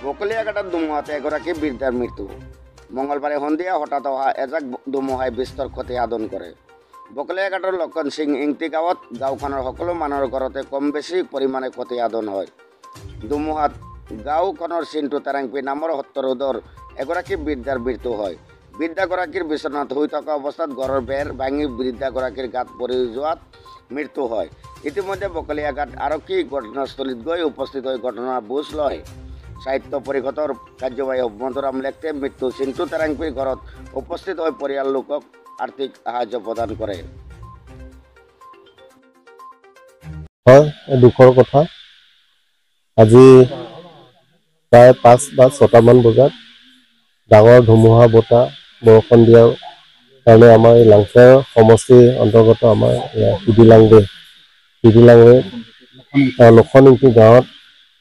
বকলিয়াঘাটত ধুমুহাতে এগৰাকী বৃদ্ধাৰ মৃত্যু। মঙলবাৰে সন্ধিয়া হঠাৎ অহা এজাক ধুমুহাই বিস্তৰ ক্ষতি সাধন কৰে। বকলিয়াঘাটৰ লক্ষণ সিং ইংতি গাঁৱত গাঁওখনৰ সকলো মানুহৰ ঘৰতে কম বেছি পৰিমাণে ক্ষতি সাধন হয়। ধুমুহাত গাঁওখনৰ চিন্তু তেৰাংপি নামৰ ৭০ এগৰাকী বৃদ্ধাৰ মৃত্যু হয়। বৃদ্ধাগৰাকীৰ বিচনাত শুই থকা অৱস্থাত ঘৰৰ বেৰ ভাঙি বৃদ্ধাগৰাকীৰ গাত পৰি যোৱাত মৃত্যু হয়। ইতিমধ্যে বকলিয়াঘাট আৰক্ষী ঘটনাস্থলীত গৈ উপস্থিত হৈ ঘটনাৰ বুজ লয়। সাহিত্য পৰিষদৰ কাৰ্যবাহী মধুৰাম লেখতে মৃত্যু চিন্তু তেৰাংপিৰ ঘৰত উপস্থিত হৈ পৰিয়াল লোকক আৰ্থিক সাহায্য প্ৰদান কৰে। হয়, দুখৰ কথা। আজি প্ৰায় ৫ বা ৬টামান বজাত ডাঙৰ ধুমুহা বতাহ বৰষুণ দিয়াৰ কাৰণে আমাৰ এই লাংচাৰ সমষ্টিৰ অন্তৰ্গত আমাৰ পিডিলাংৰে লক্ষণিংকি গাঁৱত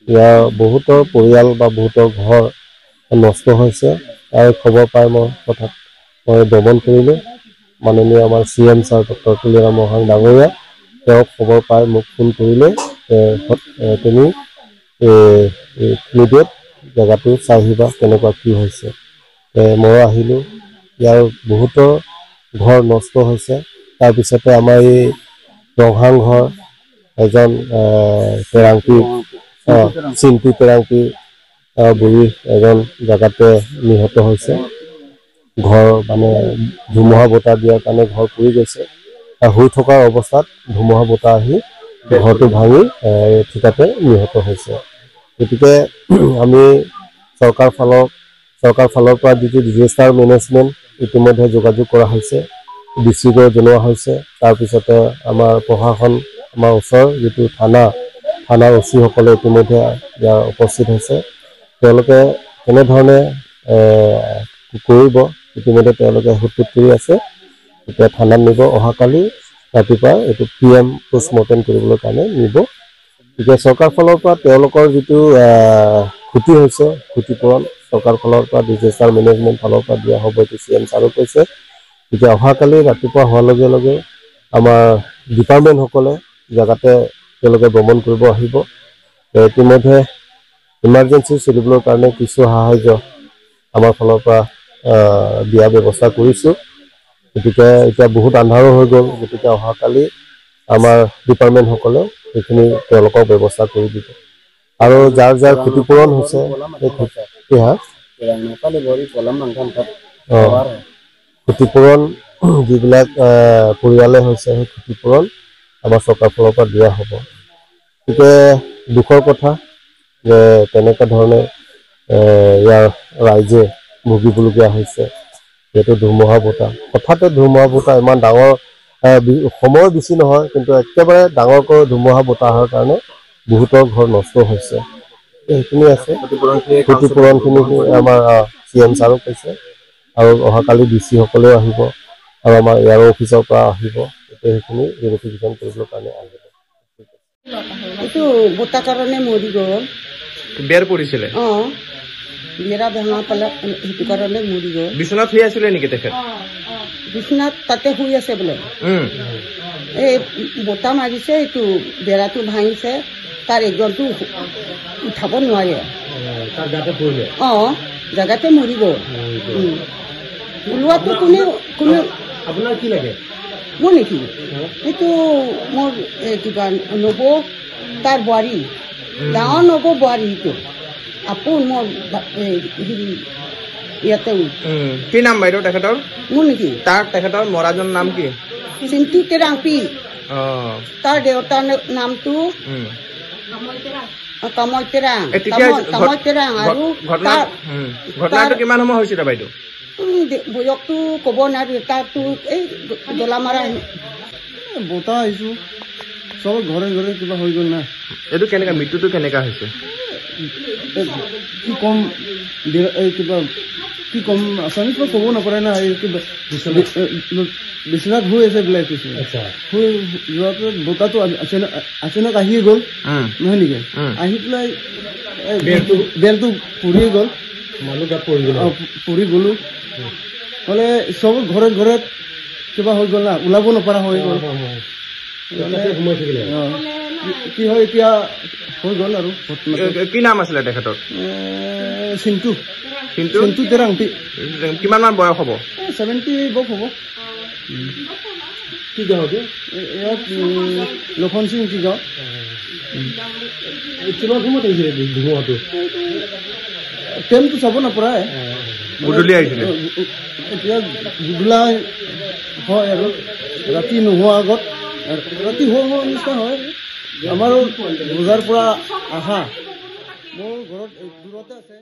ইয়াৰ বহুতৰ পৰিয়াল বা বহুতৰ ঘৰ নষ্ট হৈছে। আৰু খবৰ পাই মই দমন কৰিলোঁ। মাননীয় আমাৰ CM ছাৰ ডক্টৰ তুলিৰাম মহাং ডাঙৰীয়া তেওঁক খবৰ পাই মোক ফোন কৰিলে, তুমি মিডিয়াত জেগাটো চাই আহিবা কেনেকুৱা কি হৈছে। মই আহিলোঁ, ইয়াৰ বহুতৰ ঘৰ নষ্ট হৈছে। তাৰপিছতে আমাৰ এই ৰংহাং ঘৰ এজন তেৰাংপি চিন্তু তেৰাংপি বুঢ়ী এজন জেগাতে নিহত হৈছে। ঘৰ মানে ধুমুহা বতাহ দিয়াৰ কাৰণে ঘৰ পৰি গৈছে। শুই থকাৰ অৱস্থাত ধুমুহা বতাহ আহি ঘৰটো ভাঙি ঠিকাতে নিহত হৈছে। গতিকে আমি চৰকাৰ ফালৰ পৰা যিটো ডিজাষ্টাৰ মেনেজমেণ্ট ইতিমধ্যে যোগাযোগ কৰা হৈছে, ডিষ্ট্ৰিক্টৰ জনোৱা হৈছে। তাৰপিছতে আমাৰ প্ৰশাসন, আমাৰ ওচৰৰ যিটো থানাৰ OC-সকলে ইতিমধ্যে ইয়াৰ উপস্থিত হৈছে। তেওঁলোকে কেনেধৰণে কৰিব ইতিমধ্যে তেওঁলোকে সুত কৰি আছে। এতিয়া থানাত নিব, অহাকালি ৰাতিপুৱা এইটো PM পোষ্টমৰ্টেম কৰিবলৈ কাৰণে নিব। এতিয়া চৰকাৰ ফালৰ পৰা তেওঁলোকৰ যিটো ক্ষতি হৈছে ক্ষতিপূৰণ চৰকাৰ ফালৰ পৰা ডিজাষ্টাৰ মেনেজমেণ্ট ফালৰ পৰা দিয়া হ'ব, এইটো CM ছাৰো কৈছে। এতিয়া অহাকালি ৰাতিপুৱা হোৱাৰ লগে লগে আমাৰ ডিপাৰ্টমেণ্টসকলে জেগাতে তেওঁলোকে ভ্ৰমণ কৰিব আহিব। ইতিমধ্যে ইমাৰ্জেঞ্চি চলিবৰ কাৰণে কিছু সাহায্য আমাৰ ফালৰ পৰা দিয়াৰ ব্যৱস্থা কৰিছোঁ। গতিকে এতিয়া বহুত আন্ধাৰো হৈ গ'ল। গতিকে অহাকালি আমাৰ ডিপাৰ্টমেণ্টসকলে সেইখিনি তেওঁলোকৰ ব্যৱস্থা কৰি দিব। আৰু যাৰ ক্ষতিপূৰণ হৈছে ক্ষতিপূৰণ যিবিলাক পৰিয়ালে হৈছে সেই ক্ষতিপূৰণ আমাৰ চৰকাৰ ফালৰ পৰা দিয়া হ'ব। গতিকে দুখৰ কথা যে তেনেকুৱা ধৰণে ইয়াৰ ৰাইজে ভুগিবলগীয়া হৈছে। যিহেতু ধুমুহা বতাহ হঠাতে ধুমুহা বতাহ ইমান ডাঙৰ সময় বেছি নহয়, কিন্তু একেবাৰে ডাঙৰকৈ ধুমুহা বতাহৰ কাৰণে বহুতৰ ঘৰ নষ্ট হৈছে। সেইখিনি আছে, ক্ষতিপূৰণখিনি আমাৰ CM ছাৰো কৈছে। আৰু অহাকালি DC-সকলেও আহিব আৰু আমাৰ এয়াৰ অফিচৰ পৰা আহিব। সেইখিনি ভেৰিফিকেশ্যন কৰিবৰ কাৰণে আহিব। এইটো বতাহ কাৰণে মৰি গ'ল। বেৰ পৰিছিলে? বেৰা ভঙা পালে সেইটো কাৰণে মৰি গ'ল। বিচনাত শুই আছিলে নেকি তেখেত? বিচনাত তাতে শুই আছে বোলে। এই বতাহ মাৰিছে, এইটো বেৰাটো ভাঙিছে, তাৰ একজনটো উঠাব নোৱাৰে। জেগাতে মৰি গ'ল। ওলোৱাটো কোনে আপোনাৰ কি লাগে? মোৰ নেকি? এইটো মোৰ কিবা নব তাৰ বোৱাৰী, ডাঙৰ নব বোৱাৰী। এইটো আপোন মোৰ ইয়াতে। কি নাম বাইদেউ তেখেতৰ? মোৰ নেকি? তেখেতৰ মৰাজন নাম কি? চিন্তু তেৰাংপি। তাৰ দেউতাৰ নামটো কাময় তেৰাং। আৰু ঘটনাটো কিমান সময় হৈছিলে বাইদেউ? বয়সটো ক'ব নোৱাৰি। তাৰতো এই দলামাৰা বতাহ আহিছো, চব ঘৰে ঘৰে কিবা হৈ গ'ল না। এইটো কেনেকা, মৃত্যুটো কেনেকা হৈছে? কি কম আচামিজ পৰা ক'ব নপৰে না। এই কিবা বিচনাত শুই আছে বোলে। শুই যোৱাৰ পিছত বতাহটো আচানক আহিয়ে গ'ল, নহয় নেকি? আহি পেলাই বেৰটো পৰিয়ে গ'ল, পৰি গ'লো। হ'লে চব ঘৰে ঘৰে কিবা হৈ গ'ল না, ওলাব নপৰা হৈ গ'ল। কি হয় এতিয়া হৈ গ'ল আৰু। কি নাম আছিলে তেখেতৰ? চিন্তু কিন্তু চিন্তু তেৰাংটি কিমান মান বয়স হ'ব 70 বক হ'ব কি গাঁও এইটো ইয়াত লক্ষণ সিং কি গাঁও কিমান সময়ত আহিছিলে ধুমুহাটো টাইমটো চাব নপৰাই গধূলি আহিছিলে এতিয়া গধূলা হয় আৰু ৰাতি নোহোৱা আগত ৰাতি হোৱা নিচিনা হয় আমাৰো বজাৰ পৰা আহা মোৰ ঘৰত দূৰতে আছে